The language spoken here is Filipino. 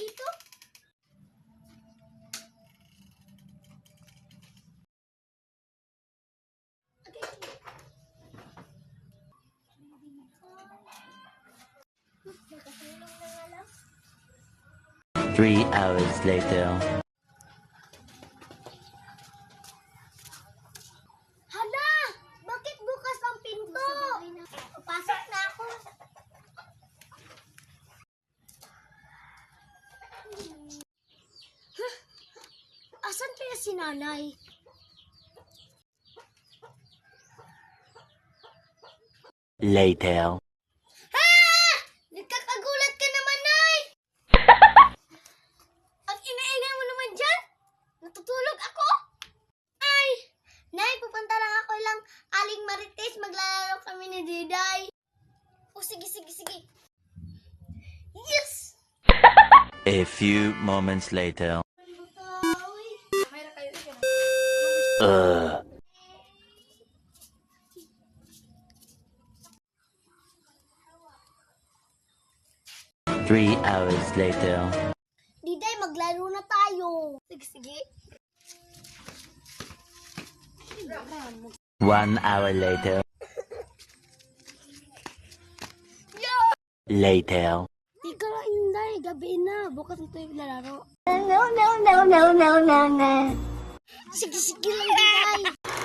dito. Okay. Nakatulong na nga lang. 3 hours later. Hala! Bakit bukas ang pinto? Pasok na ako. Huh? Asan kaya si nanay? Later. Ah! Nagkakagulat ka naman, Nay! Ang ina-ingay mo naman dyan! Natutulog ako! Ay! Nay, pupunta lang ako lang aling marites. Maglalaro kami ni Diday. O, sige. Yes! A few moments later. Uh. 3 hours later. Diday, maglaro na tayo. Sige. 1 hour later. Later. Ika lang, Inday. Gabi na. Bukas ito yung lalaro. No. Sige lang, Diday.